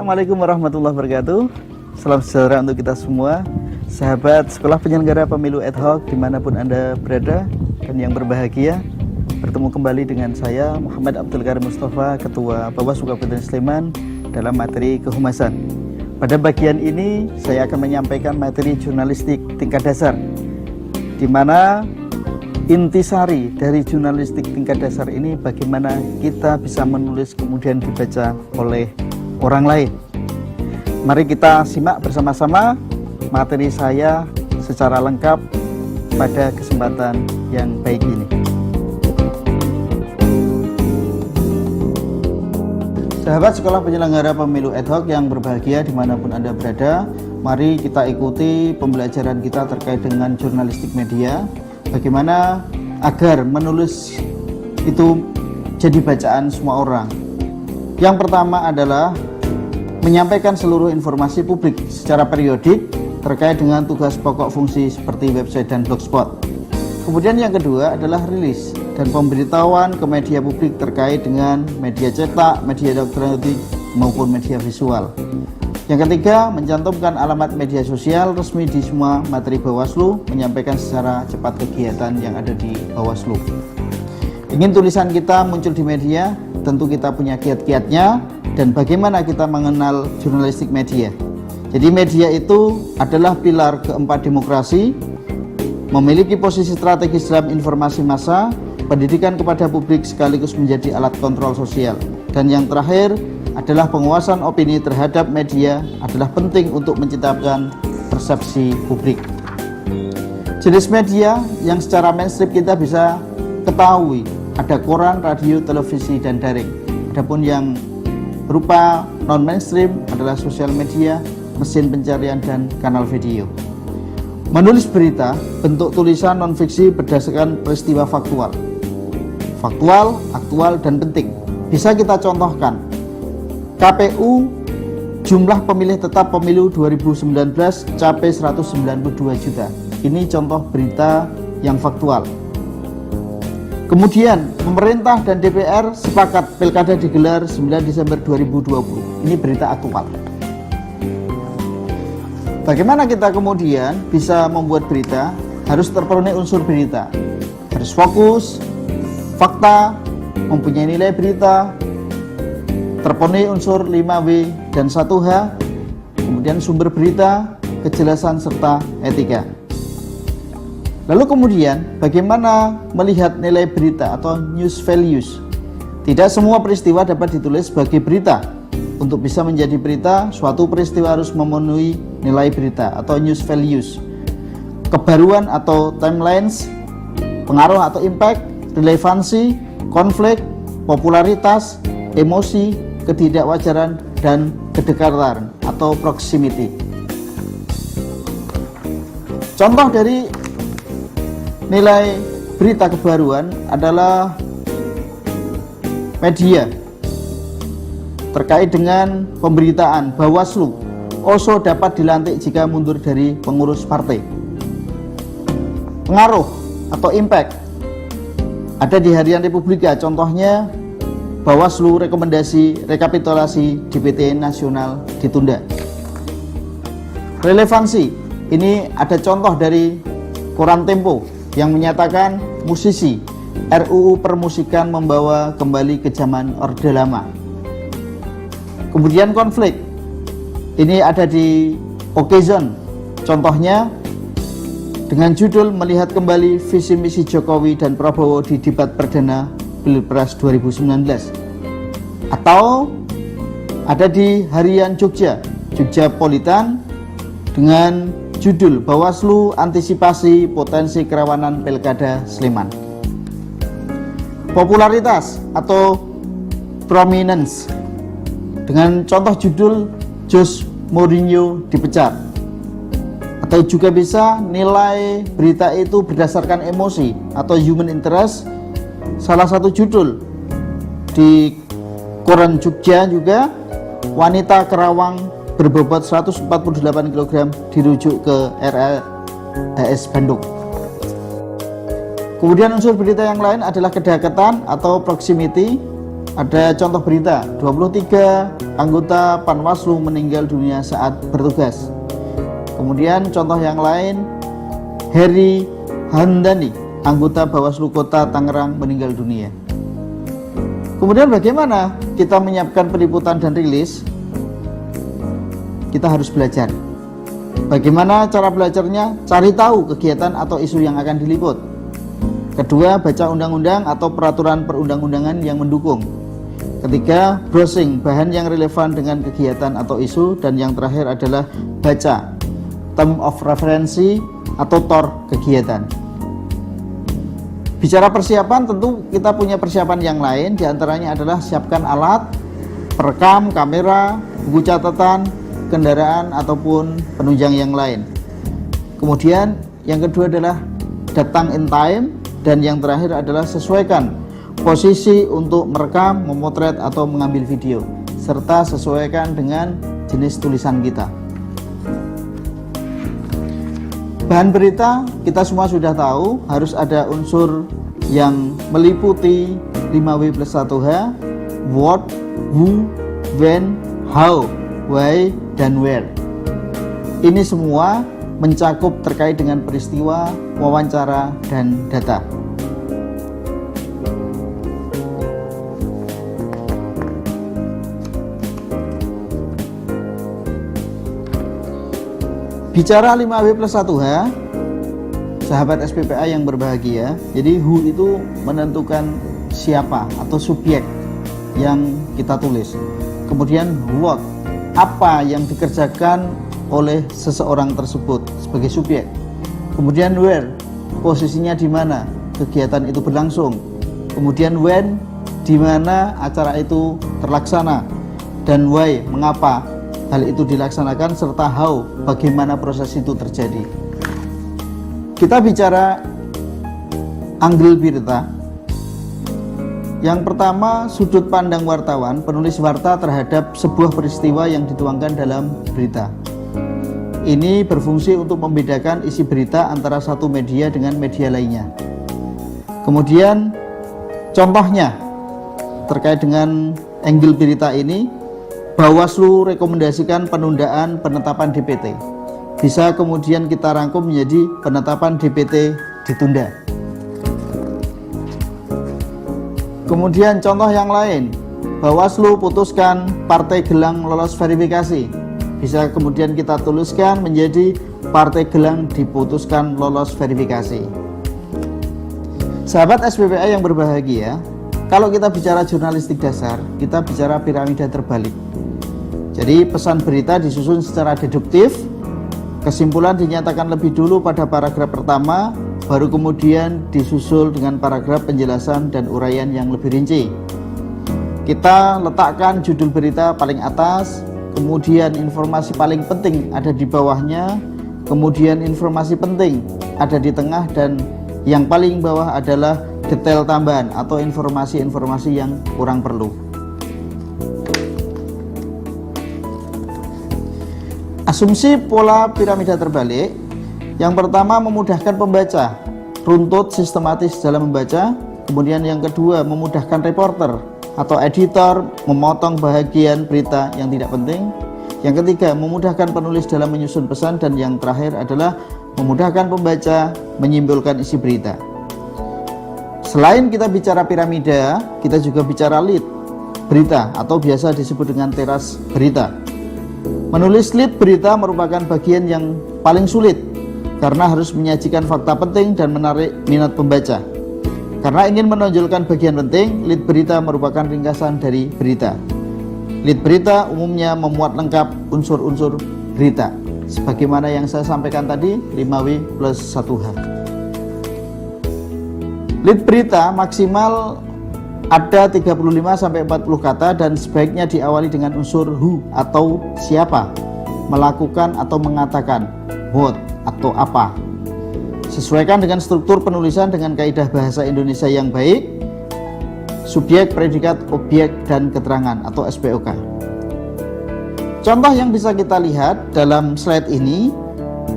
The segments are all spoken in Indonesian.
Assalamualaikum warahmatullahi wabarakatuh. Salam sejahtera untuk kita semua, sahabat sekolah penyelenggara pemilu ad hoc dimanapun Anda berada dan yang berbahagia. Bertemu kembali dengan saya Muhammad Abdul Karim Mustafa, Ketua Bawaslu Kabupaten Sleman dalam materi kehumasan. Pada bagian ini saya akan menyampaikan materi jurnalistik tingkat dasar, di mana intisari dari jurnalistik tingkat dasar ini bagaimana kita bisa menulis kemudian dibaca oleh orang lain. Mari kita simak bersama-sama materi saya secara lengkap pada kesempatan yang baik ini. Sahabat sekolah penyelenggara pemilu ad hoc yang berbahagia dimanapun Anda berada, mari kita ikuti pembelajaran kita terkait dengan jurnalistik media. Bagaimana agar menulis itu jadi bacaan semua orang. Yang pertama adalah menyampaikan seluruh informasi publik secara periodik terkait dengan tugas pokok fungsi seperti website dan blogspot. Kemudian yang kedua adalah rilis dan pemberitahuan ke media publik terkait dengan media cetak, media elektronik maupun media visual. Yang ketiga, mencantumkan alamat media sosial resmi di semua materi Bawaslu, menyampaikan secara cepat kegiatan yang ada di Bawaslu. Ingin tulisan kita muncul di media, tentu kita punya kiat-kiatnya dan bagaimana kita mengenal jurnalistik media. Jadi media itu adalah pilar keempat demokrasi, memiliki posisi strategis dalam informasi massa, pendidikan kepada publik sekaligus menjadi alat kontrol sosial. Dan yang terakhir adalah penguasaan opini terhadap media adalah penting untuk menciptakan persepsi publik. Jenis media yang secara mainstream kita bisa ketahui ada koran, radio, televisi, dan daring. Adapun yang berupa non-mainstream adalah sosial media, mesin pencarian, dan kanal video. Menulis berita, bentuk tulisan non-fiksi berdasarkan peristiwa faktual, aktual, dan penting. Bisa kita contohkan, KPU jumlah pemilih tetap pemilu 2019 capai 192 juta. Ini contoh berita yang faktual. Kemudian pemerintah dan DPR sepakat pilkada digelar 9 Desember 2020. Ini berita aktual. Bagaimana kita kemudian bisa membuat berita? Harus terpenuhi unsur berita. Harus fokus, fakta, mempunyai nilai berita, terpenuhi unsur 5W dan 1H, kemudian sumber berita, kejelasan, serta etika. Lalu kemudian bagaimana melihat nilai berita atau news values? Tidak semua peristiwa dapat ditulis sebagai berita. Untuk bisa menjadi berita, suatu peristiwa harus memenuhi nilai berita atau news values. Kebaruan atau timelines, pengaruh atau impact, relevansi, konflik, popularitas, emosi, ketidakwajaran, dan kedekatan atau proximity. Contoh dari nilai berita kebaruan adalah media terkait dengan pemberitaan Bawaslu, Oso dapat dilantik jika mundur dari pengurus partai. Pengaruh atau impact ada di Harian Republika, contohnya Bawaslu rekomendasi rekapitulasi DPT nasional ditunda. Relevansi, ini ada contoh dari koran Tempo yang menyatakan musisi RUU permusikan membawa kembali ke zaman Orde Lama. Kemudian konflik, ini ada di Occasion, contohnya dengan judul melihat kembali visi misi Jokowi dan Prabowo di debat perdana Pilpres 2019. Atau ada di Harian Jogjapolitan dengan judul Bawaslu antisipasi potensi kerawanan Pilkada Sleman. Popularitas atau prominence dengan contoh judul Jose Mourinho dipecat. Atau juga bisa nilai berita itu berdasarkan emosi atau human interest. Salah satu judul di koran Jogja juga, wanita Kerawang berbobot 148 kg dirujuk ke RRHS Bandung. Kemudian unsur berita yang lain adalah kedekatan atau proximity, Ada contoh berita, 23 anggota Panwaslu meninggal dunia saat bertugas. Kemudian contoh yang lain, Heri Handani, anggota Bawaslu Kota Tangerang meninggal dunia. Kemudian bagaimana kita menyiapkan peliputan dan rilis? Kita harus belajar. Bagaimana cara belajarnya? Cari tahu kegiatan atau isu yang akan diliput. Kedua, baca undang-undang atau peraturan perundang-undangan yang mendukung. Ketiga, browsing bahan yang relevan dengan kegiatan atau isu. Dan yang terakhir adalah baca term of reference atau TOR kegiatan. Bicara persiapan, tentu kita punya persiapan yang lain. Di antaranya adalah siapkan alat, perekam, kamera, buku catatan, kendaraan ataupun penunjang yang lain. Kemudian yang kedua adalah datang in time. Dan yang terakhir adalah sesuaikan posisi untuk merekam, memotret atau mengambil video, serta sesuaikan dengan jenis tulisan kita. Bahan berita kita semua sudah tahu, harus ada unsur yang meliputi 5W+1H, what, who, when, how, why, dan where. Ini semua mencakup terkait dengan peristiwa, wawancara, dan data. Bicara 5W+1H, sahabat SPPA yang berbahagia, jadi who itu menentukan siapa atau subjek yang kita tulis. Kemudian what, apa yang dikerjakan oleh seseorang tersebut sebagai subjek. Kemudian where, posisinya di mana kegiatan itu berlangsung. Kemudian when, di mana acara itu terlaksana. Dan why, mengapa hal itu dilaksanakan, serta how, bagaimana proses itu terjadi. Kita bicara angle berita. Yang pertama, sudut pandang wartawan, penulis warta terhadap sebuah peristiwa yang dituangkan dalam berita. Ini berfungsi untuk membedakan isi berita antara satu media dengan media lainnya. Kemudian contohnya terkait dengan angle berita ini, Bawaslu rekomendasikan penundaan penetapan DPT. Bisa kemudian kita rangkum menjadi penetapan DPT ditunda. Kemudian contoh yang lain, Bawaslu putuskan Partai Gelang lolos verifikasi. Bisa kemudian kita tuliskan menjadi Partai Gelang diputuskan lolos verifikasi. Sahabat SPPA yang berbahagia, kalau kita bicara jurnalistik dasar, kita bicara piramida terbalik. Jadi pesan berita disusun secara deduktif, kesimpulan dinyatakan lebih dulu pada paragraf pertama, baru kemudian disusul dengan paragraf penjelasan dan uraian yang lebih rinci. Kita letakkan judul berita paling atas, kemudian informasi paling penting ada di bawahnya, kemudian informasi penting ada di tengah, dan yang paling bawah adalah detail tambahan atau informasi-informasi yang kurang perlu. Asumsi pola piramida terbalik. Yang pertama, memudahkan pembaca, runtut sistematis dalam membaca. Kemudian yang kedua, memudahkan reporter atau editor memotong bagian berita yang tidak penting. Yang ketiga, memudahkan penulis dalam menyusun pesan. Dan yang terakhir adalah memudahkan pembaca menyimpulkan isi berita. Selain kita bicara piramida, kita juga bicara lead berita atau biasa disebut dengan teras berita. Menulis lead berita merupakan bagian yang paling sulit karena harus menyajikan fakta penting dan menarik minat pembaca. Karena ingin menonjolkan bagian penting, lead berita merupakan ringkasan dari berita. Lead berita umumnya memuat lengkap unsur-unsur berita, sebagaimana yang saya sampaikan tadi, 5W+1H. Lead berita maksimal ada 35-40 kata dan sebaiknya diawali dengan unsur who atau siapa, melakukan atau mengatakan, what atau apa. Sesuaikan dengan struktur penulisan dengan kaidah bahasa Indonesia yang baik, subjek, predikat, objek, dan keterangan atau SPOK. Contoh yang bisa kita lihat dalam slide ini,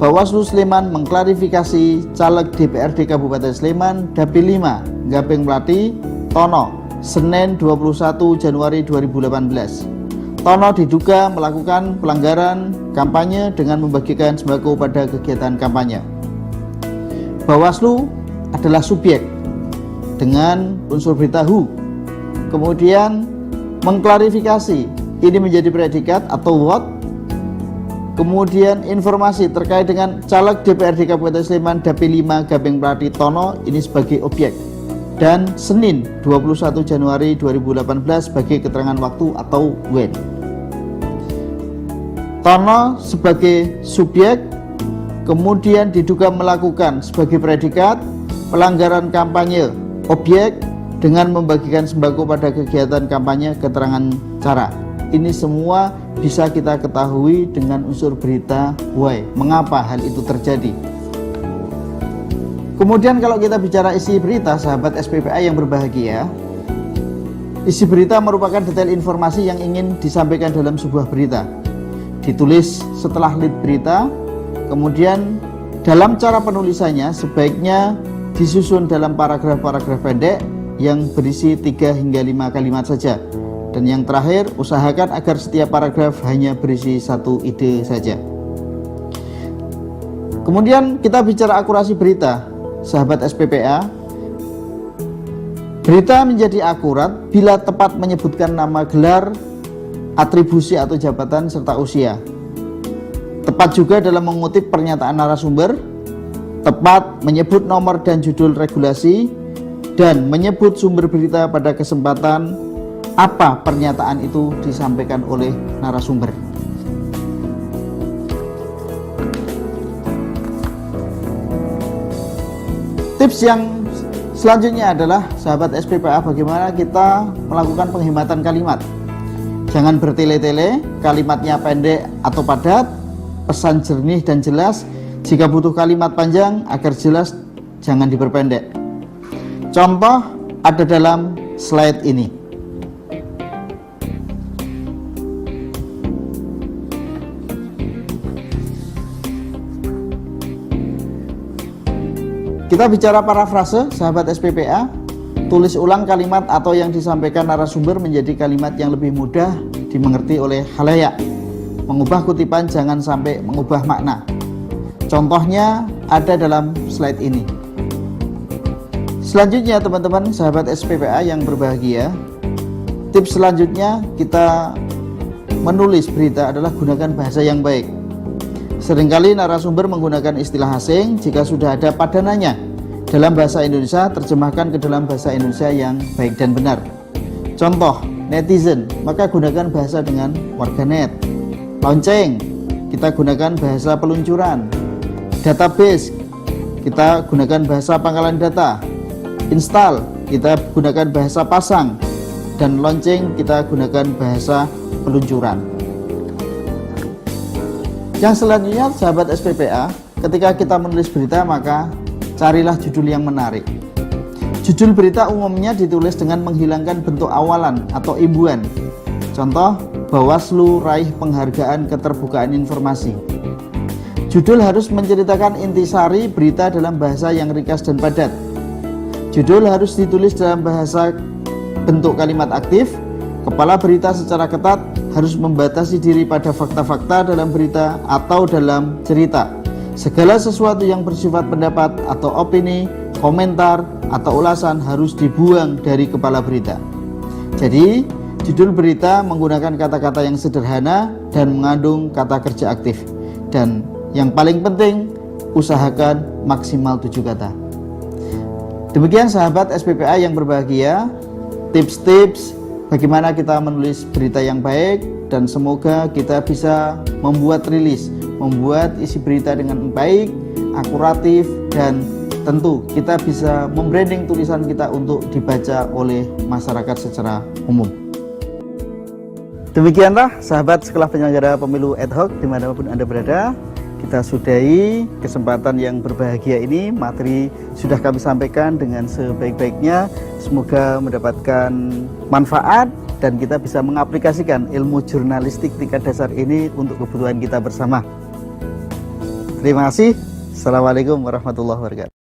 Bawaslu Sleman mengklarifikasi caleg DPRD Kabupaten Sleman, Dapil 5, Gaping Melati, Tono, Senin 21 Januari 2018. Tono diduga melakukan pelanggaran kampanye dengan membagikan sembako pada kegiatan kampanye. Bawaslu adalah subjek dengan unsur beritahu, kemudian mengklarifikasi ini menjadi predikat atau what, kemudian informasi terkait dengan caleg DPRD Kabupaten Sleman Dapil 5 Gaping Pati Tono ini sebagai objek, dan Senin 21 Januari 2018 sebagai keterangan waktu atau when. Tono sebagai subjek, kemudian diduga melakukan sebagai predikat pelanggaran kampanye, objek dengan membagikan sembako pada kegiatan kampanye, keterangan cara. Ini semua bisa kita ketahui dengan unsur berita why, mengapa hal itu terjadi. Kemudian kalau kita bicara isi berita, sahabat SPPA yang berbahagia, isi berita merupakan detail informasi yang ingin disampaikan dalam sebuah berita. Ditulis setelah lead berita, kemudian dalam cara penulisannya sebaiknya disusun dalam paragraf-paragraf pendek yang berisi 3 hingga 5 kalimat saja. Dan yang terakhir, usahakan agar setiap paragraf hanya berisi 1 ide saja. Kemudian kita bicara akurasi berita. Sahabat SPPA, berita menjadi akurat bila tepat menyebutkan nama, gelar, atribusi atau jabatan, serta usia. Tepat juga dalam mengutip pernyataan narasumber, tepat menyebut nomor dan judul regulasi, dan menyebut sumber berita pada kesempatan apa pernyataan itu disampaikan oleh narasumber. Tips yang selanjutnya adalah sahabat SPPA, bagaimana kita melakukan penghematan kalimat. Jangan bertele-tele, kalimatnya pendek atau padat, pesan jernih dan jelas. Jika butuh kalimat panjang agar jelas, jangan diperpendek. Contoh ada dalam slide ini. Kita bicara parafrase, sahabat SPPA. Tulis ulang kalimat atau yang disampaikan narasumber menjadi kalimat yang lebih mudah dimengerti oleh khalayak. Mengubah kutipan jangan sampai mengubah makna. Contohnya ada dalam slide ini. Selanjutnya teman-teman sahabat SPPA yang berbahagia, tips selanjutnya kita menulis berita adalah gunakan bahasa yang baik. Seringkali narasumber menggunakan istilah asing. Jika sudah ada padanannya dalam bahasa Indonesia, terjemahkan ke dalam bahasa Indonesia yang baik dan benar. Contoh, netizen, maka gunakan bahasa dengan warganet. Lonceng, kita gunakan bahasa peluncuran. Database, kita gunakan bahasa pangkalan data. Install, kita gunakan bahasa pasang. Dan lonceng, kita gunakan bahasa peluncuran. Yang selanjutnya sahabat SPPA, ketika kita menulis berita maka carilah judul yang menarik. Judul berita umumnya ditulis dengan menghilangkan bentuk awalan atau imbuhan. Contoh, Bawaslu raih penghargaan keterbukaan informasi. Judul harus menceritakan intisari berita dalam bahasa yang ringkas dan padat. Judul harus ditulis dalam bahasa bentuk kalimat aktif. Kepala berita secara ketat harus membatasi diri pada fakta-fakta dalam berita atau dalam cerita. Segala sesuatu yang bersifat pendapat atau opini, komentar, atau ulasan harus dibuang dari kepala berita. Jadi, judul berita menggunakan kata-kata yang sederhana dan mengandung kata kerja aktif. Dan yang paling penting, usahakan maksimal 7 kata. Demikian sahabat SPPA yang berbahagia, tips-tips bagaimana kita menulis berita yang baik, dan semoga kita bisa membuat rilis, membuat isi berita dengan baik, akuratif, dan tentu kita bisa membranding tulisan kita untuk dibaca oleh masyarakat secara umum. Demikianlah sahabat Sekolah Penyelenggara Pemilu Ad Hoc dimanapun Anda berada. Kita sudahi kesempatan yang berbahagia ini. Materi sudah kami sampaikan dengan sebaik-baiknya. Semoga mendapatkan manfaat dan kita bisa mengaplikasikan ilmu jurnalistik tingkat dasar ini untuk kebutuhan kita bersama. Terima kasih. Assalamualaikum warahmatullahi wabarakatuh.